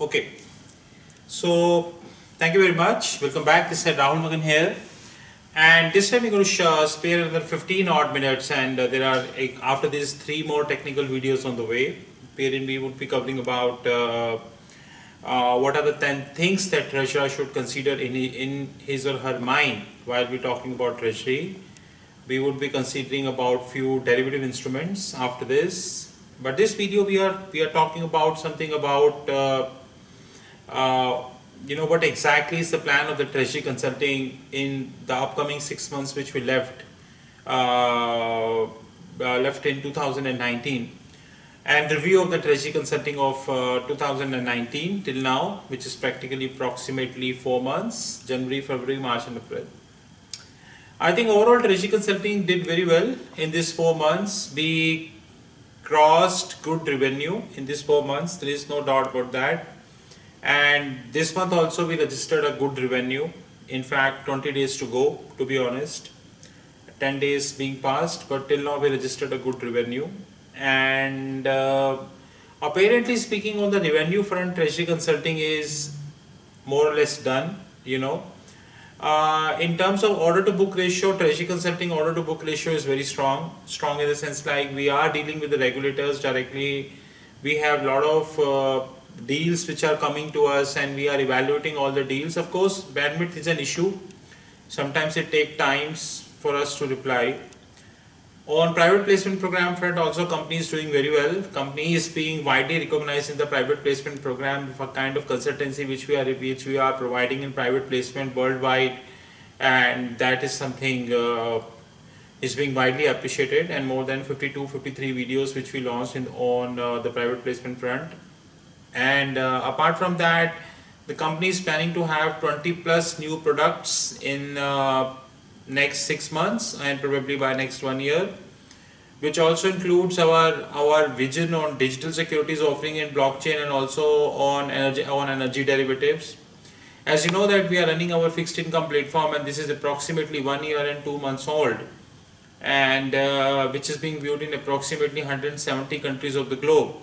Okay, so thank you very much. Welcome back. This is Rahul Magan here, and this time we're going to spare another 15 odd minutes, and there are after this three more technical videos on the way, wherein we would be covering about what are the 10 things that treasurer should consider in his or her mind while we're talking about treasury. We would be considering about few derivative instruments after this, but this video we are talking about something about uh, what exactly is the plan of the treasury consulting in the upcoming 6 months which we left in 2019, and review of the treasury consulting of 2019 till now, which is practically approximately 4 months: January, February, March and April. I think overall treasury consulting did very well in these 4 months. We crossed good revenue in these 4 months. There is no doubt about that. And this month also we registered a good revenue. In fact, 20 days to go, to be honest. 10 days being passed, but till now we registered a good revenue. And apparently speaking, on the revenue front, treasury consulting is more or less done. In terms of order to book ratio, treasury consulting order to book ratio is very strong. Strong in the sense like we are dealing with the regulators directly. We have a lot of deals which are coming to us, and we are evaluating all the deals. Of course, bandwidth is an issue. Sometimes it takes times for us to reply. On private placement program front, also company is doing very well. Company is being widely recognized in the private placement program for kind of consultancy which we are providing in private placement worldwide, and that is something is being widely appreciated. And more than 53 videos which we launched on the private placement front. And apart from that, the company is planning to have 20 plus new products in next 6 months and probably by next 1 year, which also includes our vision on digital securities offering in blockchain and also on energy derivatives. As you know that we are running our fixed income platform, and this is approximately 1 year and 2 months old, and which is being viewed in approximately 170 countries of the globe.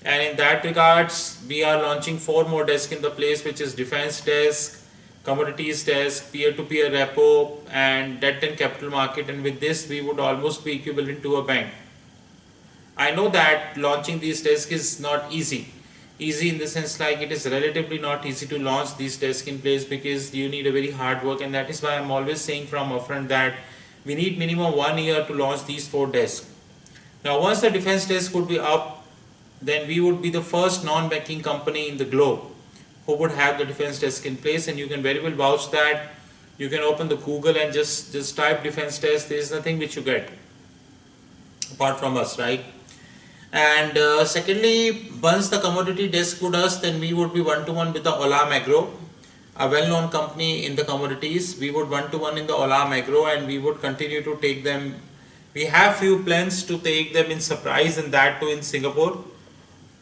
And in that regards, we are launching 4 more desks in the place, which is defense desk, commodities desk, peer-to-peer repo, and debt and capital market. And with this, we would almost be equivalent to a bank. I know that launching these desks is not easy. Easy in the sense like it is relatively not easy to launch these desks in place, because you need a very hard work, and that is why I'm always saying from upfront that we need minimum 1 year to launch these 4 desks. Now, once the defense desk would be up, then we would be the first non-banking company in the globe who would have the defense desk in place. And you can very well vouch that. You can open the Google and just type defense desk. There is nothing which you get apart from us, right? And secondly, once the commodity desk would us, then we would be one-to-one with the Olam Agro, a well-known company in the commodities. We would one-to-one in the Olam Agro, and we would continue to take them. We have few plans to take them in surprise, and that too in Singapore,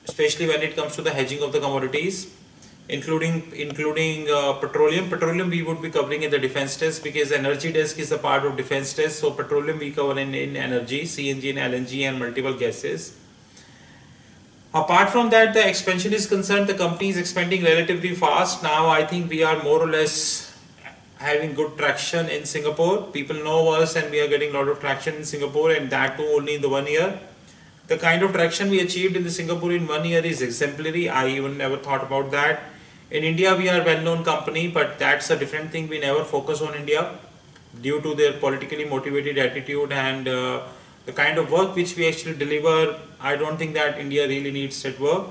especially when it comes to the hedging of the commodities, including petroleum. Petroleum we would be covering in the defense desk, because energy desk is a part of defense desk. So petroleum we cover in energy, CNG and LNG and multiple gases. Apart from that, the expansion is concerned, the company is expanding relatively fast. Now I think we are more or less having good traction in Singapore. People know us, and we are getting a lot of traction in Singapore, and that too only in the 1 year. The kind of traction we achieved in the Singapore in 1 year is exemplary. I even never thought about that. In India, we are a well-known company, but that's a different thing. We never focus on India due to their politically motivated attitude and the kind of work which we actually deliver. I don't think that India really needs that work.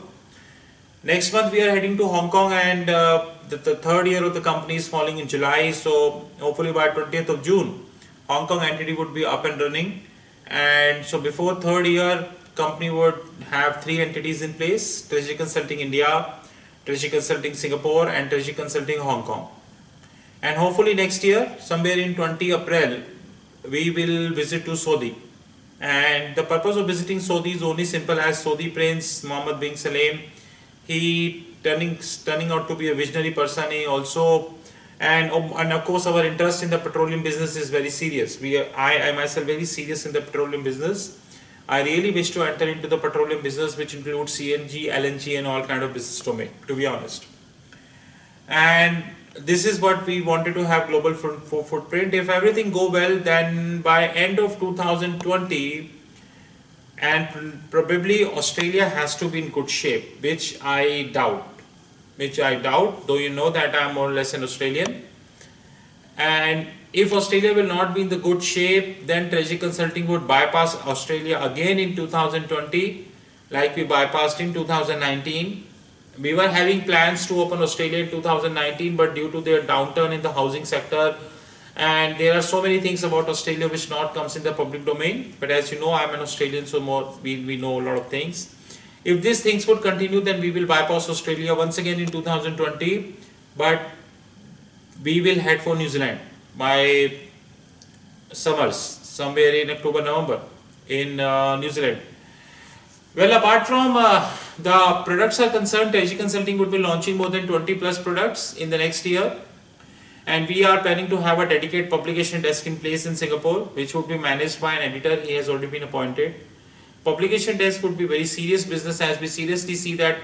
Next month, we are heading to Hong Kong, and the third year of the company is falling in July. So hopefully by 20th of June, Hong Kong entity would be up and running. And so before third year, company would have 3 entities in place: Treasury Consulting India, Treasury Consulting Singapore, and Treasury Consulting Hong Kong. And hopefully next year, somewhere in 20 April, we will visit to Saudi. And the purpose of visiting Saudi is only simple as Saudi Prince Mohammed bin Salem. He turning out to be a visionary person. He also, and of course our interest in the petroleum business is very serious. I myself very serious in the petroleum business. I really wish to enter into the petroleum business, which includes CNG, LNG and all kind of business domain, to be honest. And this is what we wanted to have global footprint. If everything go well, then by end of 2020, and probably Australia has to be in good shape, which I doubt. Though you know that I am more or less an Australian. And if Australia will not be in the good shape, then Treasury Consulting would bypass Australia again in 2020, like we bypassed in 2019. We were having plans to open Australia in 2019, but due to their downturn in the housing sector, and there are so many things about Australia which not comes in the public domain. But as you know, I'm an Australian, so we know a lot of things. If these things would continue, then we will bypass Australia once again in 2020, but we will head for New Zealand by summers, somewhere in October, November in New Zealand. Well, apart from the products are concerned, Treasury Consulting would be launching more than 20 plus products in the next year. And we are planning to have a dedicated publication desk in place in Singapore, which would be managed by an editor. He has already been appointed. Publication desk would be very serious business, as we seriously see that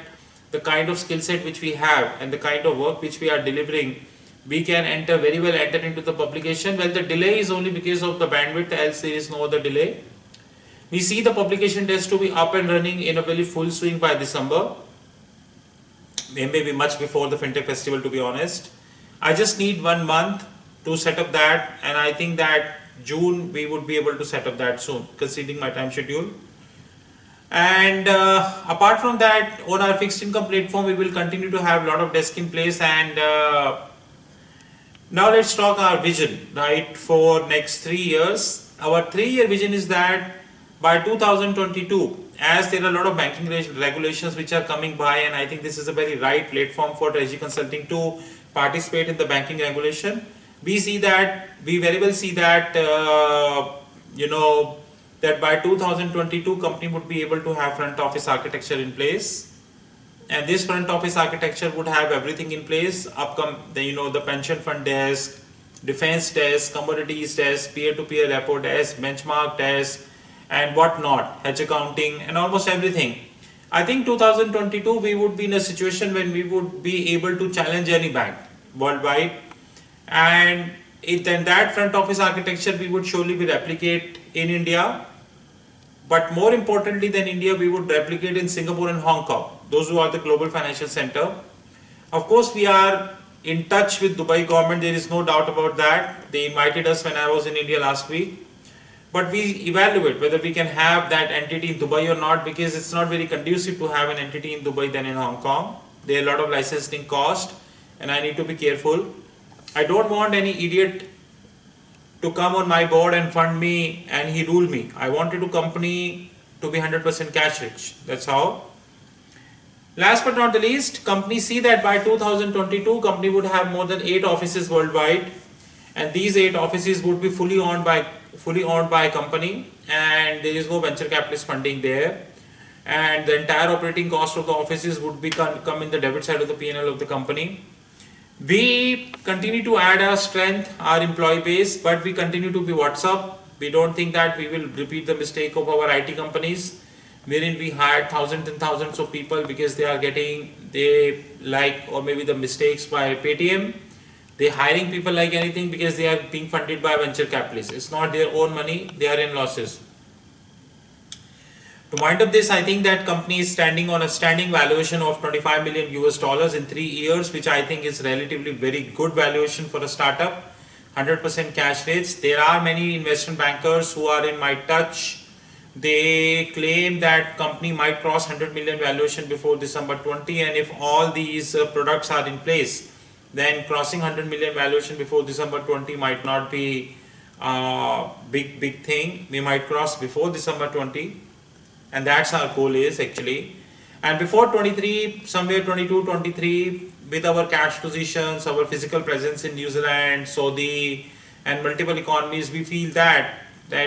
the kind of skill set which we have and the kind of work which we are delivering, we can very well enter into the publication. Well, the delay is only because of the bandwidth, else there is no other delay. We see the publication desk to be up and running in a very full swing by December. Maybe much before the FinTech Festival, to be honest. I just need 1 month to set up that, and I think that June we would be able to set up that soon, considering my time schedule. And apart from that, on our fixed income platform, we will continue to have a lot of desks in place. And now let's talk our vision, right, for next 3 years. Our 3-year vision is that by 2022, as there are a lot of banking regulations which are coming by, and I think this is a very right platform for Treasury Consulting to participate in the banking regulation. We very well see that that by 2022 company would be able to have front office architecture in place, and this front office architecture would have everything in place. The pension fund desk, defense desk, commodities desk, peer-to-peer repo desk, benchmark desk, and whatnot, hedge accounting, and almost everything. I think 2022 we would be in a situation when we would be able to challenge any bank worldwide, and then that front office architecture we would surely be replicate in India, but more importantly than India, we would replicate in Singapore and Hong Kong, those who are the global financial center. Of course, we are in touch with Dubai government, there is no doubt about that. They invited us when I was in India last week. But we evaluate whether we can have that entity in Dubai or not, because it's not very conducive to have an entity in Dubai than in Hong Kong. There are a lot of licensing cost, and I need to be careful. I don't want any idiot to come on my board and fund me and he rule me. I wanted a company to be 100% cash rich. That's how. Last but not the least, companies see that by 2022, company would have more than 8 offices worldwide, and these 8 offices would be fully owned by a company, and there is no venture capitalist funding there, and the entire operating cost of the offices would come in the debit side of the P&L of the company. We continue to add our strength, our employee base, but we continue to be WhatsApp. We don't think that we will repeat the mistake of our IT companies, wherein we hired thousands and thousands of people because or maybe the mistakes by Paytm. They're hiring people like anything because they are being funded by venture capitalists. It's not their own money, they are in losses. To wind up this, I think that company is standing on a standing valuation of $25 million in 3 years, which I think is relatively very good valuation for a startup. 100% cash rates. There are many investment bankers who are in my touch. They claim that company might cross 100 million valuation before December 20, and if all these products are in place, then crossing 100 million valuation before December 20 might not be a big thing. We might cross before December 20, and that's our goal is actually. And before 23, somewhere 22, 23, with our cash positions, our physical presence in New Zealand, Saudi, and multiple economies, we feel that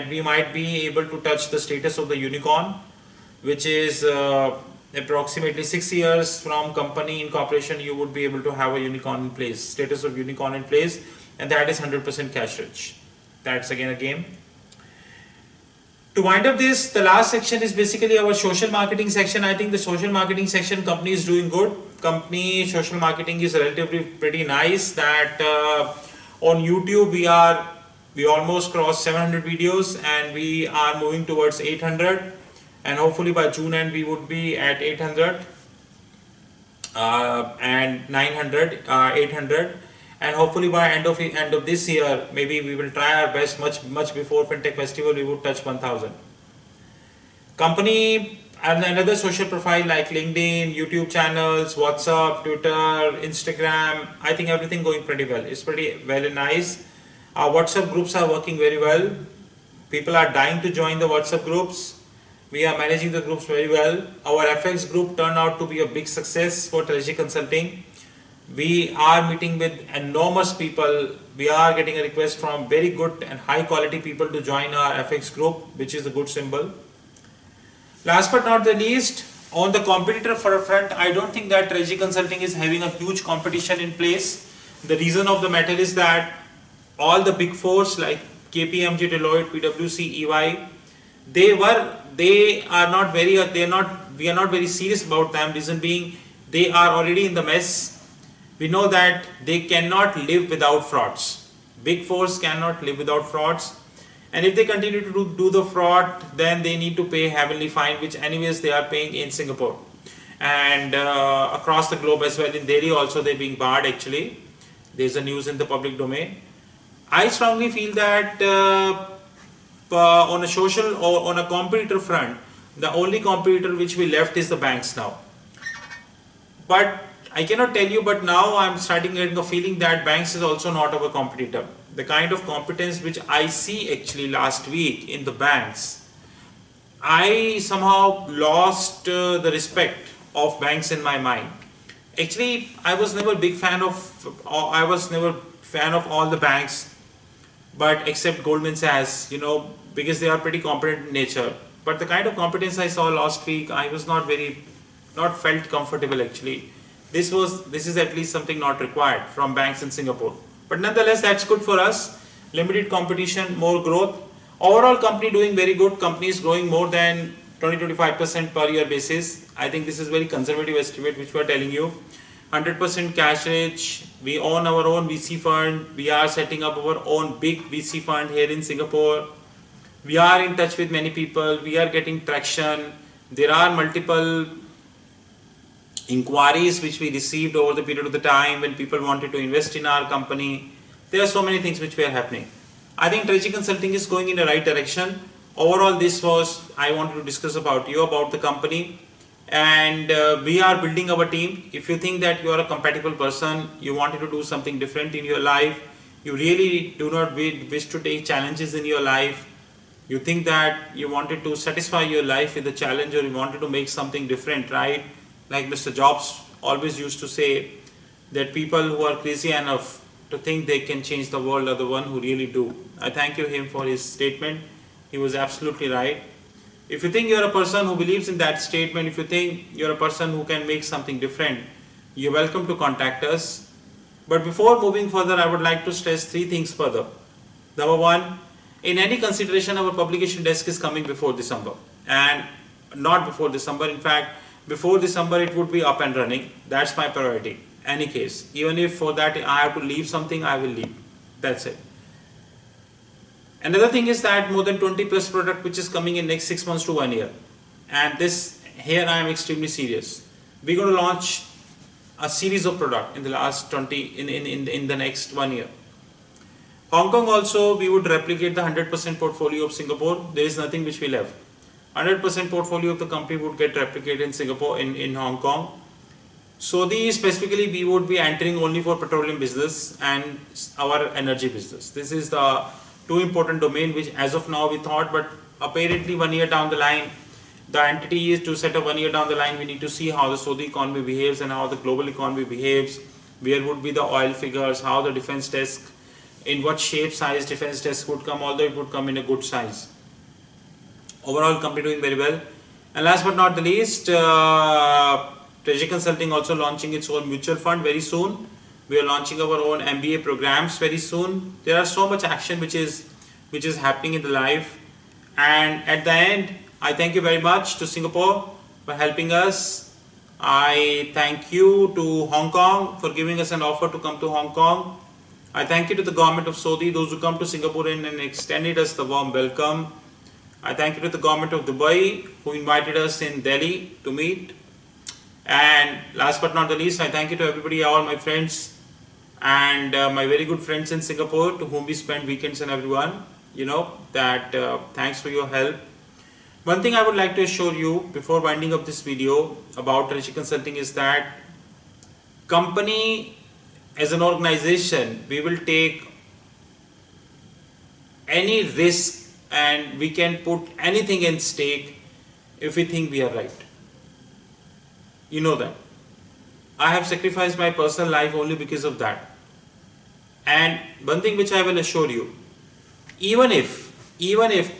we might be able to touch the status of the unicorn, which is approximately 6 years from company incorporation, you would be able to have a unicorn in place, status of unicorn in place, and that is 100% cash rich. That's again a game. To wind up this, the last section is basically our social marketing section. I think the social marketing section company is doing good. Company social marketing is relatively pretty nice. That on YouTube we almost crossed 700 videos and we are moving towards 800, and hopefully by June end we would be at 800 and 900, 800, and hopefully by end of this year maybe we will try our best. Much before FinTech Festival we would touch 1000. Company and another social profile like LinkedIn, YouTube channels, WhatsApp, Twitter, Instagram. I think everything going pretty well. It's pretty well and nice. Our WhatsApp groups are working very well. People are dying to join the WhatsApp groups. We are managing the groups very well. Our FX group turned out to be a big success for Treasury Consulting. We are meeting with enormous people. We are getting a request from very good and high quality people to join our FX group, which is a good symbol. Last but not the least, on the competitor front, I don't think that Treasury Consulting is having a huge competition in place. The reason of the matter is that all the big fours like KPMG, Deloitte, PwC, EY, we are not very serious about them. Reason being, they are already in the mess. We know that they cannot live without frauds. Big fours cannot live without frauds. And if they continue to do the fraud, then they need to pay heavenly fine, which anyways they are paying in Singapore and across the globe as well. In Delhi also they're being barred actually. There's a news in the public domain. I strongly feel that on a social or on a competitor front, the only competitor which we left is the banks now. But I cannot tell you, but now I'm starting getting a feeling that banks is also not our competitor. The kind of competence which I see actually last week in the banks, I somehow lost the respect of banks in my mind. Actually, I was never fan of all the banks, but except Goldman Sachs, because they are pretty competent in nature. But the kind of competence I saw last week, I was not felt comfortable actually. This is at least something not required from banks in Singapore. But nonetheless, that's good for us. Limited competition, more growth. Overall company doing very good. Company is growing more than 20-25% per year basis. I think this is very conservative estimate which we are telling you. 100% cash rich. We own our own VC fund. We are setting up our own big VC fund here in Singapore. We are in touch with many people. We are getting traction. There are multiple inquiries which we received over the period of the time when people wanted to invest in our company. There are so many things which were happening. I think Treasury Consulting is going in the right direction. Overall, this was I wanted to discuss about the company, and we are building our team. If you think that you are a compatible person, you wanted to do something different in your life, you really do not wish to take challenges in your life, you think that you wanted to satisfy your life with a challenge, or you wanted to make something different, right? Like Mr. Jobs always used to say that people who are crazy enough to think they can change the world are the one who really do. I thank him for his statement. He was absolutely right. If you think you're a person who believes in that statement, if you think you're a person who can make something different, you're welcome to contact us. But before moving further, I would like to stress three things further. Number one, in any consideration, our publication desk is coming before December, and not before December. In fact, before December it would be up and running. That's my priority. Any case, even if for that I have to leave something, I will leave. That's it. Another thing is that more than 20 plus product which is coming in next 6 months to 1 year, and this here I am extremely serious. We're going to launch a series of product in the last 20 in the next 1 year. Hong Kong also we would replicate the 100% portfolio of Singapore. There is nothing which we left. 100% portfolio of the company would get replicated in Singapore, in Hong Kong. So specifically we would be entering only for petroleum business and our energy business. This is the two important domain which as of now we thought, but apparently 1 year down the line, the entity is to set up 1 year down the line. We need to see how the Saudi economy behaves and how the global economy behaves. Where would be the oil figures, how the defense desk, in what shape size defense desk would come, although it would come in a good size. Overall company doing very well. And last but not the least, Treasury Consulting also launching its own mutual fund very soon. We are launching our own MBA programs very soon. There are so much action which is happening in the life, And at the end, I thank you very much to Singapore for helping us. I thank you to Hong Kong for giving us an offer to come to Hong Kong. I thank you to the government of Saudi, those who come to Singapore and extended us the warm welcome. I thank you to the government of Dubai who invited us in Delhi to meet. And last but not the least, I thank you to everybody, all my friends and my very good friends in Singapore to whom we spend weekends, and everyone, thanks for your help. One thing I would like to assure you before winding up this video about Treasury Consulting is that company as an organization, we will take any risk and we can put anything in stake if we think we are right. You know that. I have sacrificed my personal life only because of that. And one thing which I will assure you, even if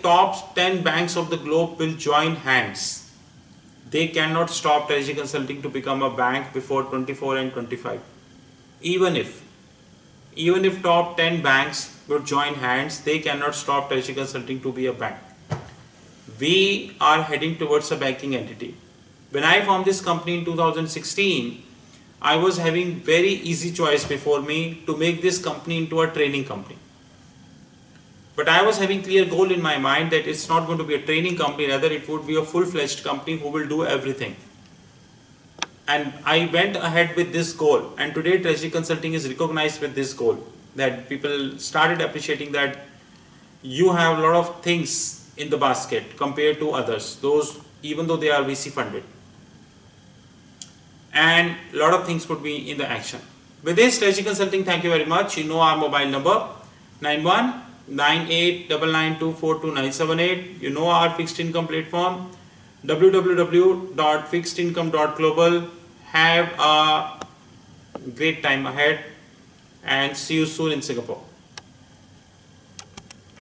top 10 banks of the globe will join hands, they cannot stop Treasury Consulting to become a bank before 24 and 25. Even if top 10 banks would join hands, they cannot stop Treasury Consulting to be a bank. We are heading towards a banking entity. When I formed this company in 2016, I was having very easy choice before me to make this company into a training company. But I was having clear goal in my mind that it's not going to be a training company, rather it would be a full-fledged company who will do everything. And I went ahead with this goal, and today Treasury Consulting is recognized with this goal, that people started appreciating that you have a lot of things in the basket compared to others, those even though they are VC funded. And a lot of things would be in the action. With this, Treasury Consulting, thank you very much. You know our mobile number 919899242978. You know our fixed income platform www.fixedincome.global. Have a great time ahead and see you soon in Singapore.